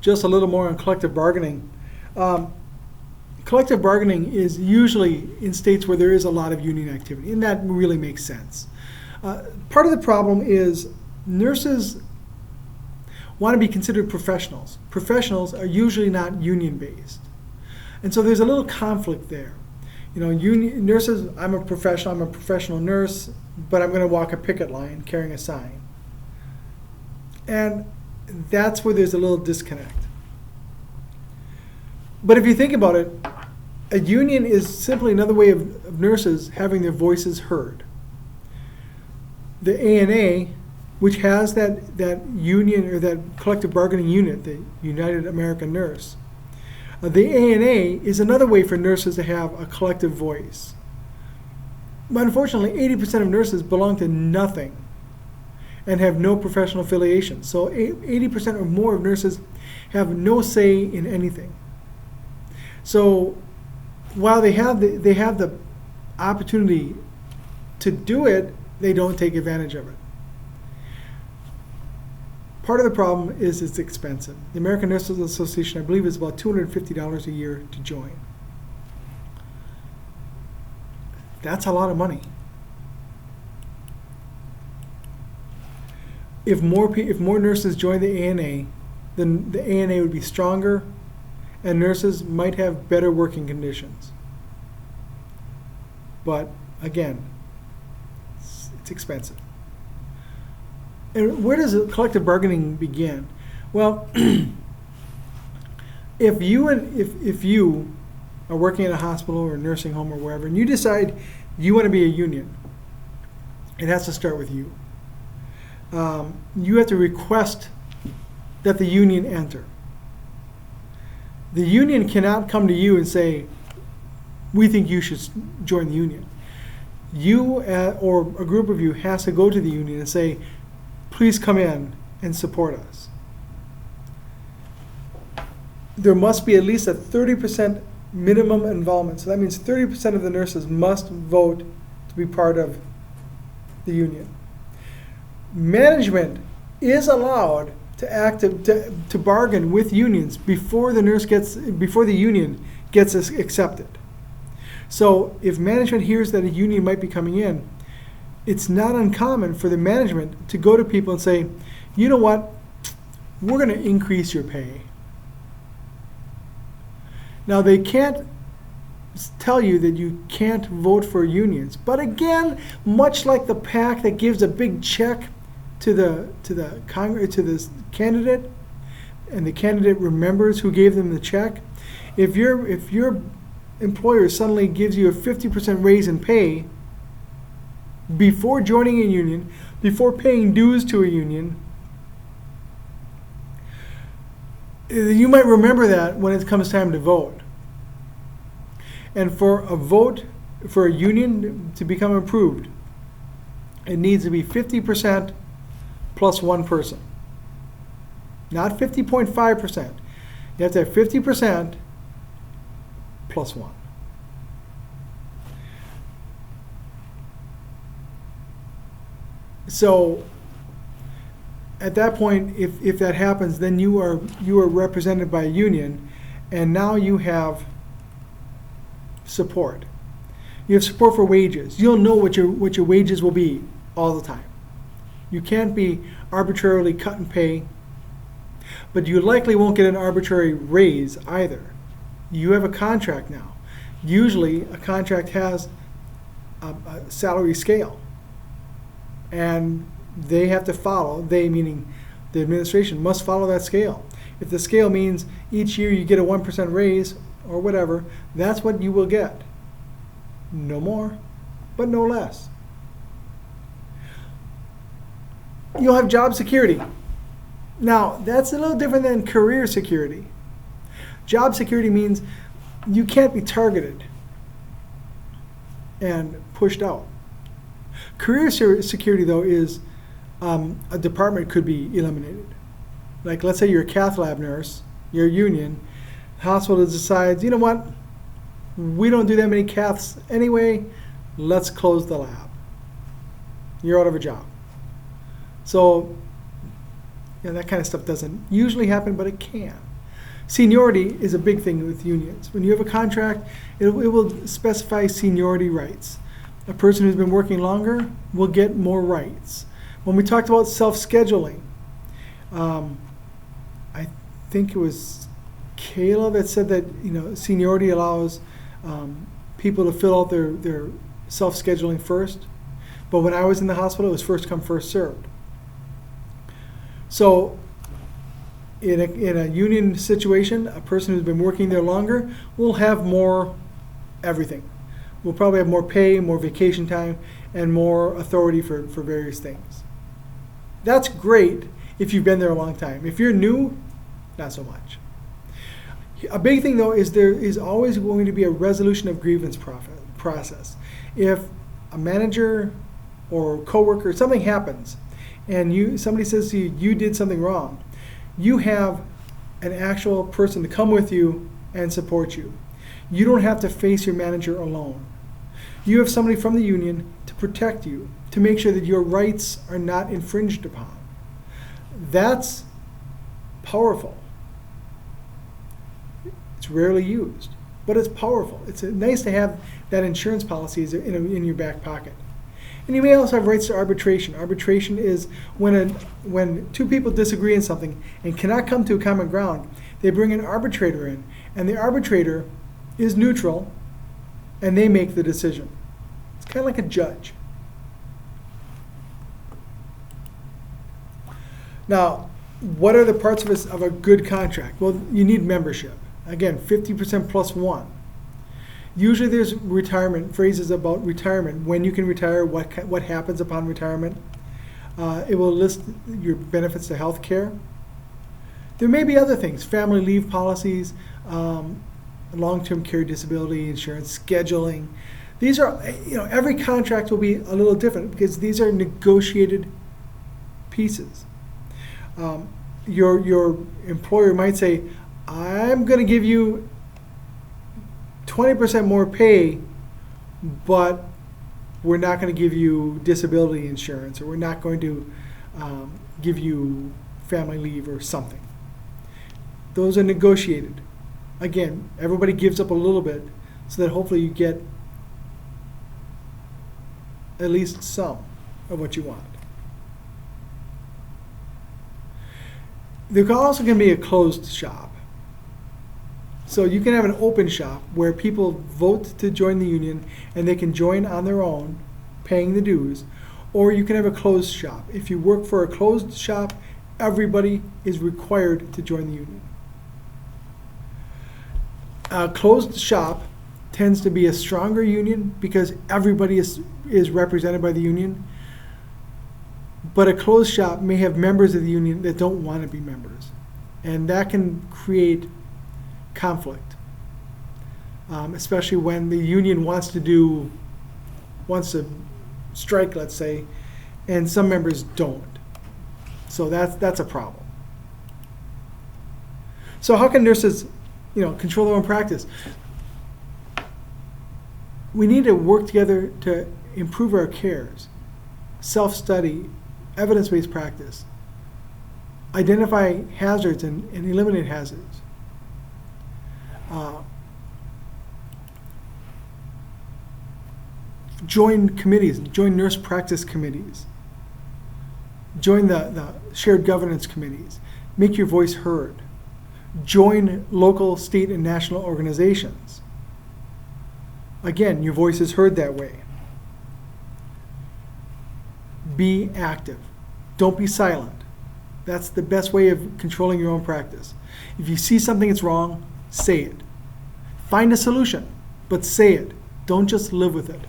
just a little more on collective bargaining. Collective bargaining is usually in states where there is a lot of union activity, and that really makes sense. Part of the problem is nurses want to be considered professionals. Professionals are usually not union-based. And so there's a little conflict there. You know, nurses, I'm a professional nurse, but I'm going to walk a picket line carrying a sign. And that's where there's a little disconnect. But if you think about it, a union is simply another way of nurses having their voices heard. The ANA, which has that union or that collective bargaining unit, the United American Nurse, the ANA is another way for nurses to have a collective voice. But unfortunately, 80% of nurses belong to nothing and have no professional affiliation. So 80% or more of nurses have no say in anything. So while they have the opportunity to do it, they don't take advantage of it. Part of the problem is it's expensive. The American Nurses Association, I believe, is about $250 a year to join. That's a lot of money. If more nurses join the ANA, then the ANA would be stronger, and nurses might have better working conditions. But again, it's expensive. And where does collective bargaining begin? Well, if you are working at a hospital or a nursing home or wherever, and you decide you want to be a union, it has to start with you. You have to request that the union enter. The union cannot come to you and say, we think you should join the union. You or a group of you has to go to the union and say, please come in and support us. There must be at least a 30% minimum involvement. So that means 30% of the nurses must vote to be part of the union. Management is allowed to bargain with unions before the union gets accepted. So if management hears that a union might be coming in, it's not uncommon for the management to go to people and say, you know what, we're going to increase your pay. Now they can't tell you that you can't vote for unions, but again, much like the PAC that gives a big check to the candidate, and the candidate remembers who gave them the check, if your employer suddenly gives you a 50% raise in pay before joining a union, before paying dues to a union, you might remember that when it comes time to vote. And for a vote for a union to become approved, it needs to be 50% plus one person. Not 50.5%. You have to have 50% plus one. So at that point, if that happens, then you are represented by a union, and now you have support. You have support for wages. You'll know what your wages will be all the time. You can't be arbitrarily cut in pay, but you likely won't get an arbitrary raise either. You have a contract now. Usually a contract has a salary scale, and they have to follow, they meaning the administration, must follow that scale. If the scale means each year you get a 1% raise or whatever, that's what you will get. No more, but no less. You'll have job security. Now, that's a little different than career security. Job security means you can't be targeted and pushed out. Career security, though, is a department could be eliminated. Like, let's say you're a cath lab nurse, you're a union, the hospital decides, you know what, we don't do that many caths anyway, let's close the lab. You're out of a job. So, that kind of stuff doesn't usually happen, but it can. Seniority is a big thing with unions. When you have a contract, it will specify seniority rights. A person who's been working longer will get more rights. When we talked about self-scheduling, I think it was Kayla that said that seniority allows people to fill out their self-scheduling first. But when I was in the hospital, it was first come, first served. So in a union situation, a person who's been working there longer will have more everything. We'll probably have more pay, more vacation time, and more authority for various things. That's great if you've been there a long time. If you're new, not so much. A big thing, though, is there is always going to be a resolution of grievance process. If a manager or coworker, something happens, and somebody says to you, you did something wrong, you have an actual person to come with you and support you. You don't have to face your manager alone. You have somebody from the union to protect you, to make sure that your rights are not infringed upon. That's powerful. It's rarely used, but it's powerful. It's nice to have that insurance policy in your back pocket. And you may also have rights to arbitration. Arbitration is when two people disagree on something and cannot come to a common ground, they bring an arbitrator in, and the arbitrator is neutral, and they make the decision. It's kind of like a judge. Now, what are the parts of a good contract? Well, you need membership. Again, 50% plus one. Usually there's retirement, phrases about retirement, when you can retire, what happens upon retirement. It will list your benefits to health care. There may be other things, family leave policies, long-term care disability insurance, scheduling. These are, every contract will be a little different because these are negotiated pieces. Your employer might say, I'm going to give you 20% more pay, but we're not going to give you disability insurance, or we're not going to give you family leave or something. Those are negotiated. Again, everybody gives up a little bit so that hopefully you get at least some of what you want. There also can be a closed shop. So you can have an open shop where people vote to join the union and they can join on their own, paying the dues, or you can have a closed shop. If you work for a closed shop, everybody is required to join the union. A closed shop tends to be a stronger union because everybody is represented by the union, but a closed shop may have members of the union that don't want to be members, and that can create conflict, especially when the union wants to strike, let's say, and some members don't. So that's a problem. So how can nurses, control their own practice? We need to work together to improve our cares, self-study, evidence-based practice, identify hazards and eliminate hazards. Join committees, join nurse practice committees, join the shared governance committees, make your voice heard, join local, state, and national organizations. Again, your voice is heard that way. Be active. Don't be silent. That's the best way of controlling your own practice. If you see something that's wrong, say it. Find a solution, but say it. Don't just live with it.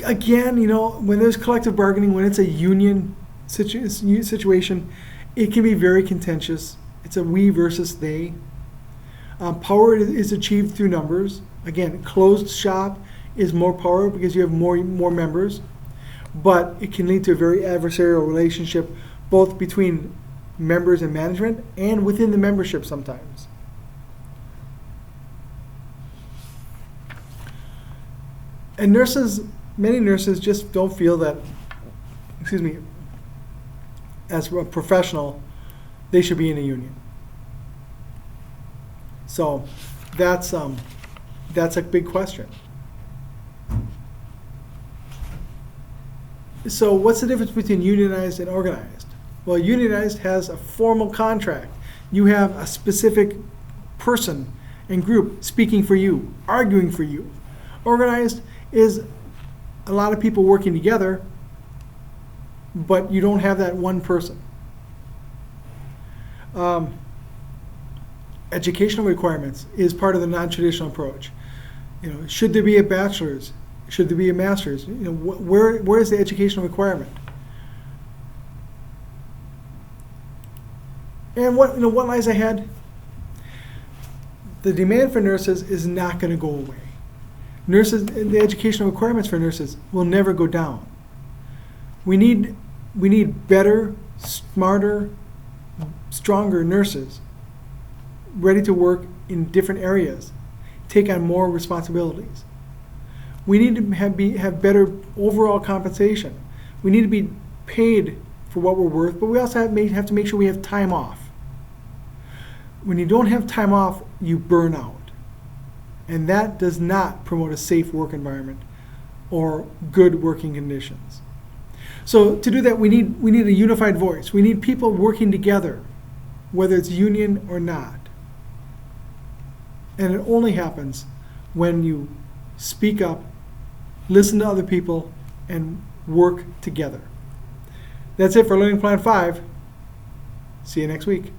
Again, when there's collective bargaining, when it's a union situation, it can be very contentious. It's a we versus they. Power is achieved through numbers. Again, closed shop is more power because you have more members, but it can lead to a very adversarial relationship both between members and management and within the membership sometimes. And many nurses just don't feel that, as a professional, they should be in a union. So that's a big question. So what's the difference between unionized and organized? Well, unionized has a formal contract. You have a specific person and group speaking for you, arguing for you. Organized is a lot of people working together, but you don't have that one person. Educational requirements is part of the non-traditional approach. You know, should there be a bachelor's? Should there be a master's? You know, where is the educational requirement? And what lies ahead? The demand for nurses is not going to go away. Nurses, the educational requirements for nurses will never go down. We need better, smarter, stronger nurses ready to work in different areas, take on more responsibilities. We need to have better overall compensation. We need to be paid for what we're worth, but we also have to make sure we have time off. When you don't have time off, you burn out. And that does not promote a safe work environment or good working conditions. So to do that, we need a unified voice. We need people working together, whether it's union or not. And it only happens when you speak up, listen to other people, and work together. That's it for Learning Plan 5. See you next week.